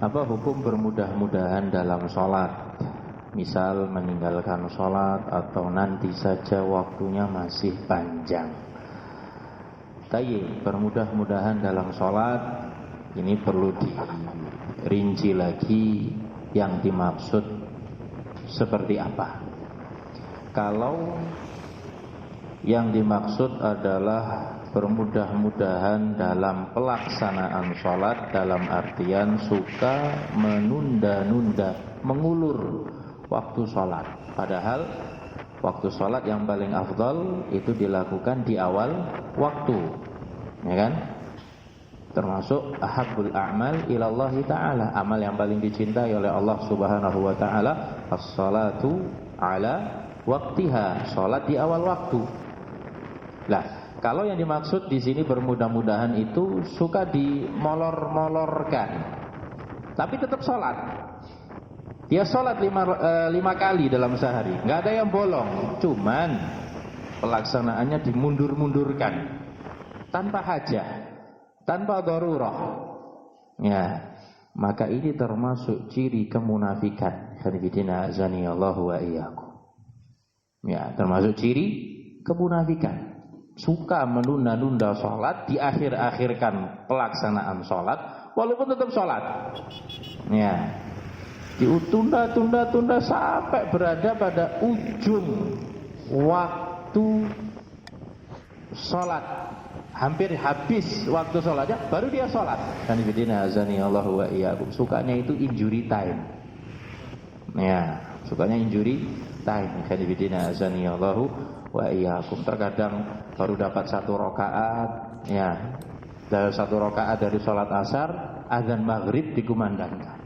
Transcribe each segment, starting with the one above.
Apa hukum bermudah-mudahan dalam sholat? Misal meninggalkan sholat atau nanti saja waktunya masih panjang. Tayyib, bermudah-mudahan dalam sholat ini perlu dirinci lagi yang dimaksud seperti apa. Kalau yang dimaksud adalah bermudah-mudahan dalam pelaksanaan sholat, dalam artian suka menunda-nunda, mengulur waktu sholat. Padahal waktu sholat yang paling afdal itu dilakukan di awal waktu, ya kan? Termasuk ahabbul a'mal ilallahi ta'ala, amal yang paling dicintai oleh Allah subhanahu wa ta'ala, as-salatu ala waktiha, sholat di awal waktu. Lah, kalau yang dimaksud di sini bermudah-mudahan itu suka dimolor-molorkan, tapi tetap sholat. Dia sholat 5 kali dalam sehari, nggak ada yang bolong. Cuman pelaksanaannya dimundur-mundurkan, tanpa hajah, tanpa darurah. Ya, maka ini termasuk ciri kemunafikan. Khairuddin azanillahu wa iyyakum. Ya, termasuk ciri kemunafikan. Suka menunda-nunda sholat, diakhir-akhirkan pelaksanaan sholat, walaupun tetap sholat. Ya, ditunda-tunda sampai berada pada ujung waktu sholat, hampir habis waktu sholatnya, baru dia sholat. Dan ibadina azani Allahu wa iyyakum. Sukanya itu injury time. Ya, sukanya injury time. Kan ibadina azani Allahu wa iyyakum. Terkadang baru dapat 1 rakaat, ya, dari 1 rakaat dari sholat asar, azan maghrib dikumandangkan.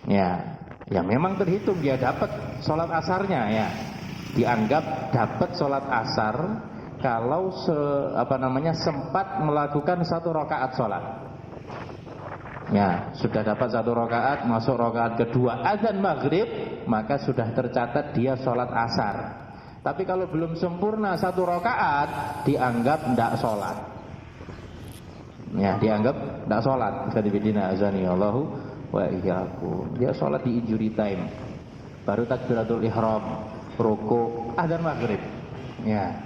Ya, ya memang terhitung dia dapat sholat asarnya, ya, dianggap dapat sholat asar kalau sempat melakukan 1 rakaat sholat. Ya, sudah dapat 1 rakaat, masuk rakaat kedua, azan maghrib, maka sudah tercatat dia sholat asar. Tapi kalau belum sempurna 1 rakaat, dianggap tidak sholat. Ya, dianggap tidak sholat. Khairuddin azani Allahu wa iyyakum. Dia sholat di injury time, baru takbiratul ihram, rukuk, azan maghrib. Ya,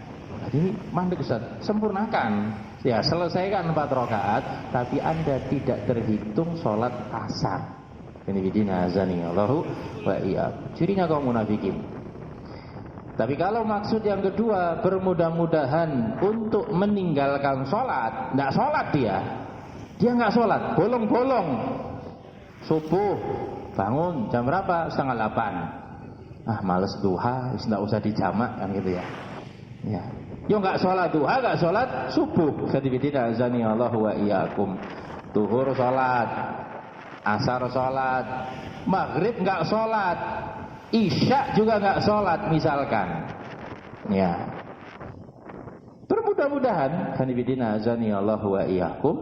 jadi mandek Ustaz, sempurnakan. Ya, selesaikan 4 rakaat, tapi Anda tidak terhitung sholat asar. Khairuddin azani Allahu wa iyyakum. Cirinya kaum munafikin. Tapi kalau maksud yang kedua, bermudah-mudahan untuk meninggalkan sholat, tidak sholat dia nggak sholat, bolong-bolong. Subuh bangun jam berapa? 7:30. Males duha, tidak usah dijamak, kan gitu ya. Ya, yo nggak sholat duha, nggak sholat subuh. Khairuddin azani Allahu wa iyyakum. Duhur sholat, asar sholat, maghrib nggak sholat, isya juga nggak sholat misalkan. Ya, bermudah-mudahan khairuddin azani Allahu wa iyyakum.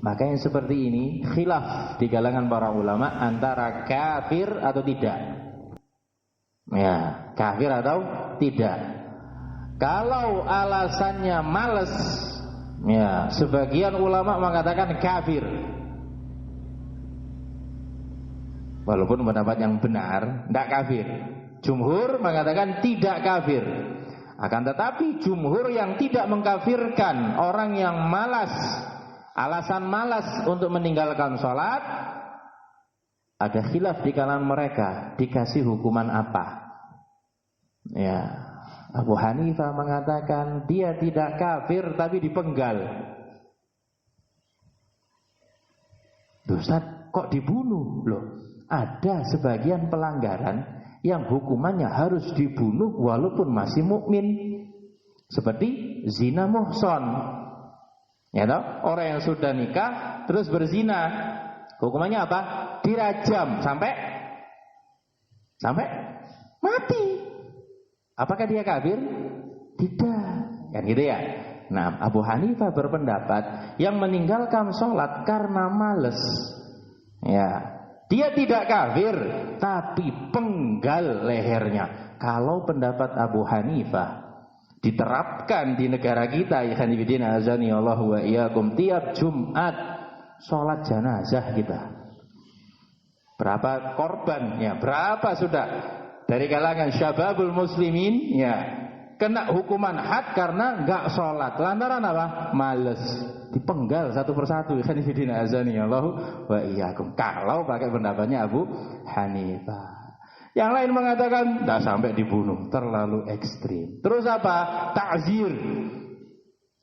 Maka yang seperti ini khilaf di kalangan para ulama antara kafir atau tidak. Ya, kafir atau tidak. Kalau alasannya malas, ya, sebagian ulama mengatakan kafir. Walaupun pendapat yang benar tidak kafir. Jumhur mengatakan tidak kafir. Akan tetapi jumhur yang tidak mengkafirkan orang yang malas, alasan malas untuk meninggalkan sholat, ada khilaf di kalangan mereka, dikasih hukuman apa? Ya, Abu Hanifah mengatakan dia tidak kafir tapi dipenggal. Ustaz, kok dibunuh? Loh, ada sebagian pelanggaran yang hukumannya harus dibunuh walaupun masih mukmin, seperti zina muhsan. Ya toh? Orang yang sudah nikah terus berzina, hukumannya apa? Dirajam sampai mati. Apakah dia kafir? Tidak, kan gitu ya. Nah, Abu Hanifah berpendapat yang meninggalkan sholat karena malas, ya, dia tidak kafir, tapi penggal lehernya. Kalau pendapat Abu Hanifah diterapkan di negara kita, ya khairuddin azani Allahu wa iyyakum, tiap Jumat sholat jenazah kita. Berapa korban ya, berapa sudah dari kalangan syababul muslimin ya kena hukuman had karena enggak sholat. Lantaran apa? Males. Dipenggal satu persatu. Khanifidina azani Allahu wa iyyakum. Kalau pakai pendapatnya Abu Hanifah. Yang lain mengatakan tidak sampai dibunuh, terlalu ekstrim. Terus apa? Ta'zir.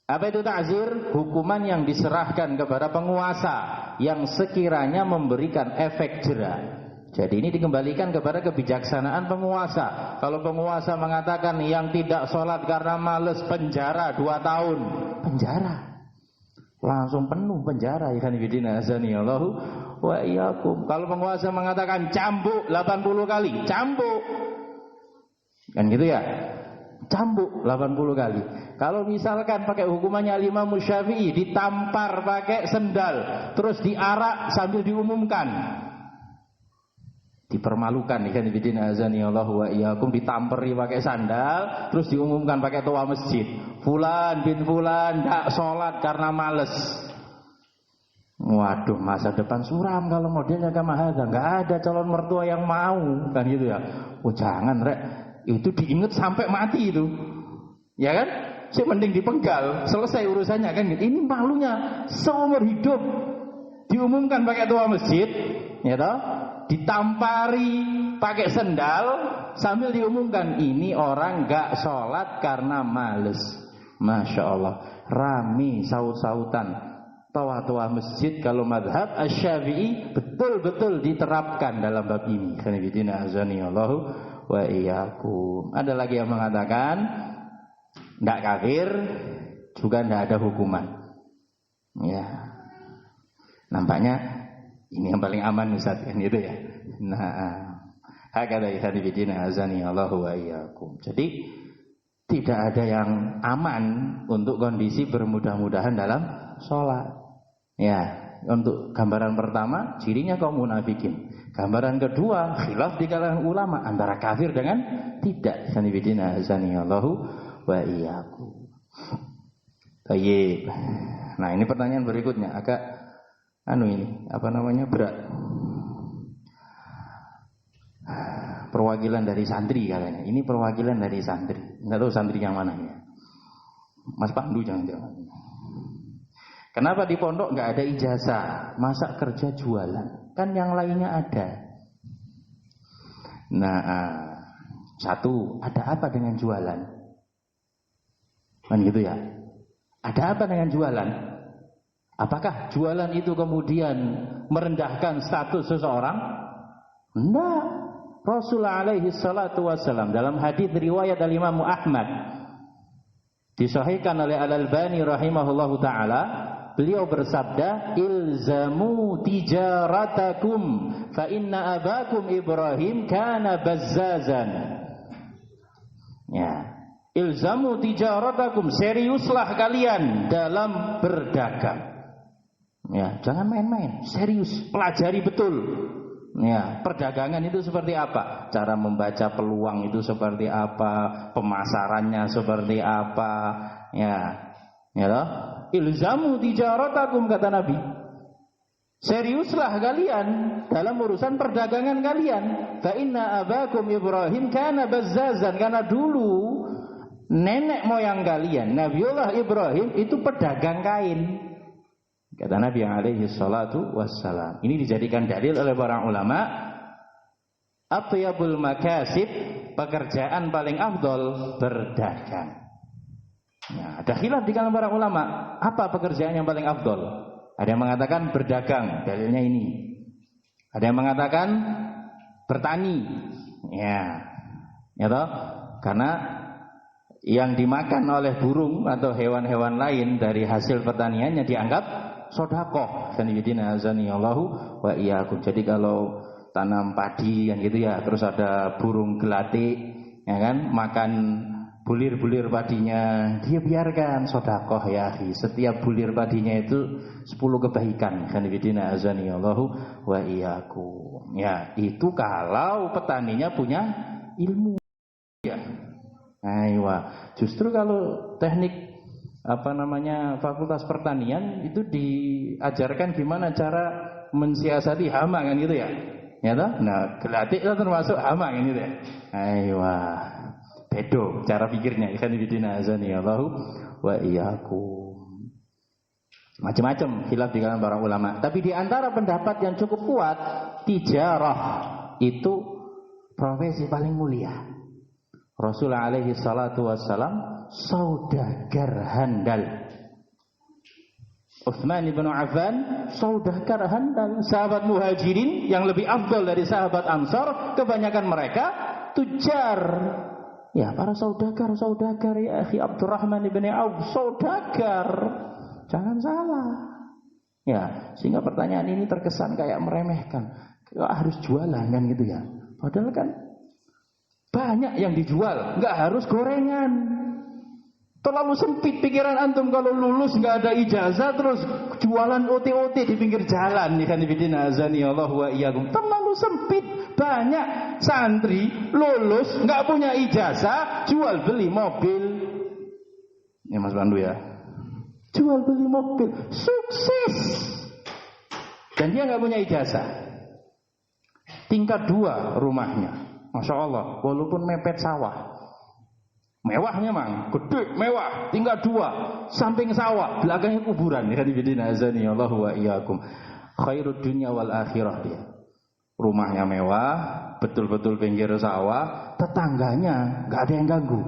Apa itu ta'zir? Hukuman yang diserahkan kepada penguasa yang sekiranya memberikan efek jera. Jadi ini dikembalikan kepada kebijaksanaan penguasa. Kalau penguasa mengatakan yang tidak sholat karena males, penjara 2 tahun, penjara langsung penuh penjara. Ikhwan fillah azani Allahu wa iyyakum. Kalau penguasa mengatakan cambuk 80 kali, cambuk. Kan gitu ya? Cambuk 80 kali. Kalau misalkan pakai hukumannya Imam Syafi'i, ditampar pakai sendal, terus diarak sambil diumumkan. Dipermalukan ikan bidin azani Allahu wa iyyakum, ditamperi pakai sandal, terus diumumkan pakai toa masjid. Fulan bin fulan enggak sholat karena males. Waduh, masa depan suram kalau modelnya kamahada. Enggak ada calon mertua yang mau, kan gitu ya. Oh jangan rek, itu diingat sampai mati itu. Ya kan? Sih mending dipenggal, selesai urusannya kan gitu. Ini malunya seumur hidup. Diumumkan pakai toa masjid, ya toh? Ditampari pakai sendal sambil diumumkan ini orang enggak sholat karena males. Masya Allah, rame saut-sautan. Toa-toa masjid kalau madhab Asy-Syafi'i betul-betul diterapkan dalam bab ini. Khanifidina azani Allahu wa iyyakum. Ada lagi yang mengatakan tidak kafir juga tidak ada hukuman. Ya, nampaknya ini yang paling aman Ustaz kan itu ya. Nah, hakada khanifidina azani Allahu wa iyyakum. Jadi tidak ada yang aman untuk kondisi bermudah-mudahan dalam sholat. Ya, untuk gambaran pertama cirinya kaum munafikin. Gambaran kedua khilaf di kalangan ulama antara kafir dengan tidak. Sanibidina azanillahu wa iyyakum. Baik. Nah, ini pertanyaan berikutnya agak berat. Perwakilan dari santri katanya. Ini perwakilan dari santri. Enggak tahu santri yang mana ya. Mas Pandu jangan-jangan. Kenapa di pondok enggak ada ijazah? Masa kerja jualan? Kan yang lainnya ada. Nah, satu, ada apa dengan jualan? Kan gitu ya. Ada apa dengan jualan? Apakah jualan itu kemudian merendahkan status seseorang? Enggak. Rasulullah alaihi salatu wassalam dalam hadis riwayat al-Imam Ahmad disahihkan oleh Al-Albani rahimahullahu taala, beliau bersabda, ilzamu tijaratakum fa inna abakum Ibrahim kana bazzazan. Ya, ilzamu tijaratakum, seriuslah kalian dalam berdagang. Ya, jangan main-main, serius, pelajari betul. Ya, perdagangan itu seperti apa? Cara membaca peluang itu seperti apa? Pemasarannya seperti apa? Ya toh? Ilzamu tijaratakum kata Nabi. Seriuslah kalian dalam urusan perdagangan kalian. Fa inna abakum Ibrahim kana bazzazan, karena dulu nenek moyang kalian Nabiullah Ibrahim itu pedagang kain. Kata Nabi alaihi salatu wassalam. Ini dijadikan dalil oleh para ulama. Atyabul makasib, pekerjaan paling afdol berdagang. Nah, ada khilaf di kalangan para ulama. Apa pekerjaan yang paling afdol? Ada yang mengatakan berdagang, dalilnya ini. Ada yang mengatakan bertani. Ya toh? Karena yang dimakan oleh burung atau hewan-hewan lain dari hasil pertaniannya dianggap sedekah. Sanibidina azanillahu wa iyyakum. Jadi kalau tanam padi kan gitu ya, terus ada burung gelatik ya kan, makan bulir-bulir padinya, dia biarkan sedekah ya akhi. Setiap bulir padinya itu 10 kebaikan. Sanibidina azanillahu wa iyyakum. Ya, itu kalau petaninya punya ilmu. Ya. Aywa. Justru kalau teknik Fakultas Pertanian itu diajarkan gimana cara mensiasati hama kan gitu ya. Ya toh? Nah, gelatik itu termasuk hama kan gitu ya. Aywa. Bedo cara pikirnya. Ikhwan fillah azani Allahu wa iyyakum. Macam-macam khilaf di kalangan para ulama. Tapi di antara pendapat yang cukup kuat, tijarah itu profesi paling mulia. Rasul alaihi salatu wassalam saudagar handal. Utsman bin Affan saudagar handal. Sahabat muhajirin yang lebih afdal dari sahabat ansar, kebanyakan mereka tujar. Ya, para saudagar ya akhi Abdurrahman bin Auf, saudagar. Jangan salah. Ya, sehingga pertanyaan ini terkesan kayak meremehkan. Harus jualan kan gitu ya. Padahal kan banyak yang dijual, enggak harus gorengan. Terlalu sempit pikiran antum kalau lulus enggak ada ijazah terus jualan OT-OT di pinggir jalan. Nih kan bidina azani Allah wa iyyakum. Terlalu sempit. Banyak santri lulus enggak punya ijazah, jual beli mobil. Ini Mas Pandu ya. Jual beli mobil, sukses. Dan dia enggak punya ijazah. Tingkat 2 rumahnya. Masya Allah, walaupun mepet sawah. Mewahnya mang, gede, mewah, tingkat 2, samping sawah, belakangnya kuburan. Ini kan ibadina azani Allah wa iyyakum. Khairud dunya wal akhirah dia. Rumahnya mewah, betul-betul pinggir sawah, tetangganya nggak ada yang ganggu.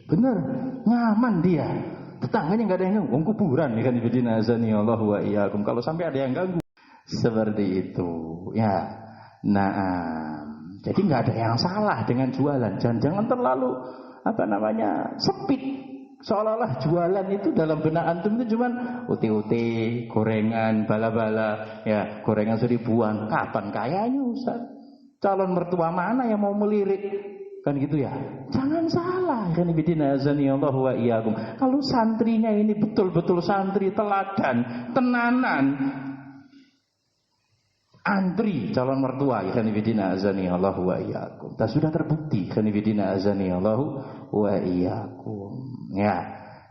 Bener, nyaman dia. Tetangganya nggak ada yang ganggu. Kuburan. Ini kan ibadina azani Allah wa iyyakum. Kalau sampai ada yang ganggu, seperti itu. Ya, jadi nggak ada yang salah dengan jualan. Jangan terlalu sempit. Seolah-olah jualan itu dalam benak antum itu cuman uti-uti, gorengan, bala-bala, ya gorengan seribuan. Kapan kayanya Ustaz? Calon mertua mana yang mau melirik? Kan gitu ya. Jangan salah. Kan bidina azani Allah wa iyyakum. Kalau santrinya ini betul-betul santri teladan, tenanan, antri calon mertua, ikhwan fillah azani Allah wa iyyakum. Dan sudah terbukti ikhwan fillah azani Allah wa iyyakum. Ya.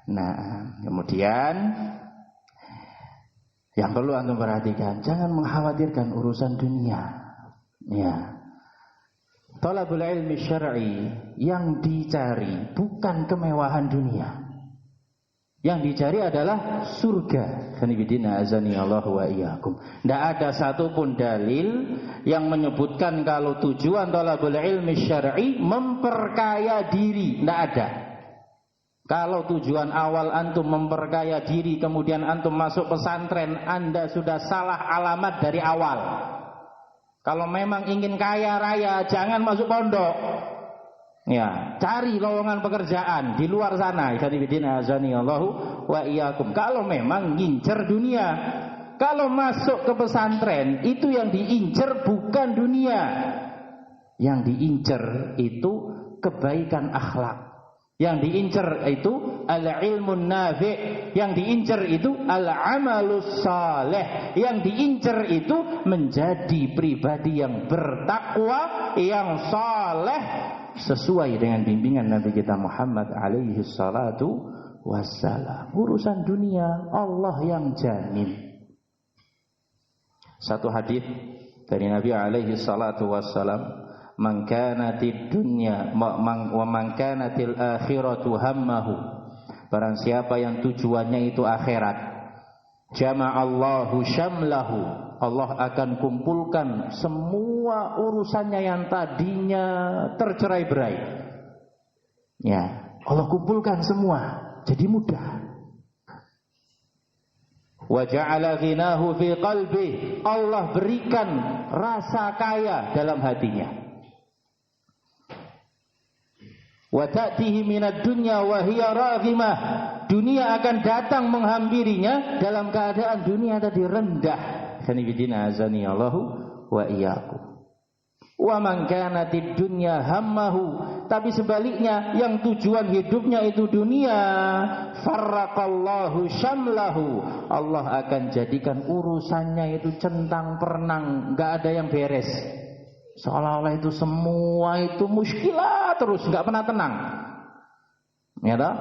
Nah, kemudian yang perlu antum perhatikan, jangan mengkhawatirkan urusan dunia. Ya. Talabul ilmi syar'i yang dicari bukan kemewahan dunia. Yang dicari adalah surga. Khanibidina azani Allah wa iyyakum. Tidak ada satupun dalil yang menyebutkan kalau tujuan talabul ilmi syar'i memperkaya diri. Tidak ada. Kalau tujuan awal antum memperkaya diri, kemudian antum masuk pesantren, Anda sudah salah alamat dari awal. Kalau memang ingin kaya raya, jangan masuk pondok. Ya, cari lowongan pekerjaan di luar sana. Ikhwanifidina azani Allahu wa iyyakum. Kalau memang ngincer dunia, kalau masuk ke pesantren itu yang diincer bukan dunia. Yang diincer itu kebaikan akhlak. Yang diincer itu al-ilmun nafi', yang diincer itu al-amalus saleh, yang diincer itu menjadi pribadi yang bertakwa, yang saleh sesuai dengan bimbingan Nabi kita Muhammad alaihi salatu wassalam. Urusan dunia Allah yang jamin. Satu hadis dari Nabi alaihi salatu wassalam, man kanatid dunya wa man kanatil akhiratu hammahu, barang siapa yang tujuannya itu akhirat, jama'allahu syamlahu, Allah akan kumpulkan semua urusannya yang tadinya tercerai-berai. Ya, Allah kumpulkan semua jadi mudah. Wa ja'ala ghinahu fi qalbi, Allah berikan rasa kaya dalam hatinya. Wa ta'tihi minad dunya wa hiya raghimah, dunia akan datang menghampirinya dalam keadaan dunia tadi rendah. Khanifidina azani Allahu wa iyyakum. Wa man kanatid dunya hammahu, tapi sebaliknya yang tujuan hidupnya itu dunia, farraqallahu syamlahu, Allah akan jadikan urusannya itu centang perenang, enggak ada yang beres. Seolah-olah itu semua itu muskilah terus, nggak pernah tenang. Ya toh?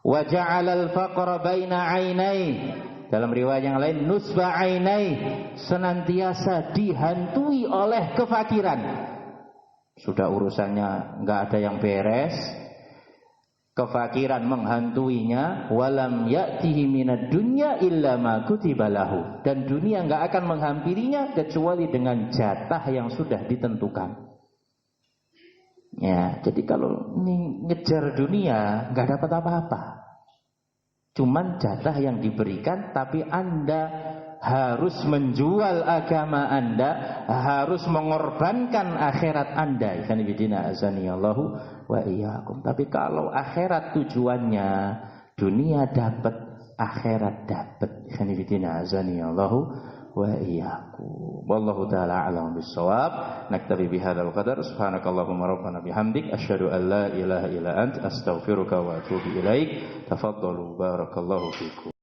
Wa ja'alal faqra baina 'ainai. Dalam riwayat yang lain nusba 'ainai, senantiasa dihantui oleh kefakiran. Sudah urusannya enggak ada yang beres, kefakiran menghantuinya. Walam ya'tihi minad dunya illa ma kutiba lahu. Dan dunia enggak akan menghampirinya kecuali dengan jatah yang sudah ditentukan. Ya, jadi kalau ngejar dunia enggak dapat apa-apa. Cuman jatah yang diberikan, tapi Anda harus menjual agama Anda, harus mengorbankan akhirat Anda. Ikhwan fillah azanillahu wa iyyakum. Tapi kalau akhirat tujuannya, dunia dapat, akhirat dapat. Ikhwan fillah azanillahu wa iyyakum. Wallahu taala a'lam bissawab. Naktabi bihadzal qadar. Subhanakallahumma rabbana bihamdik asyhadu an la ilaha illa anta astaghfiruka wa atubu ilaik. Tafaddalu barakallahu fikum.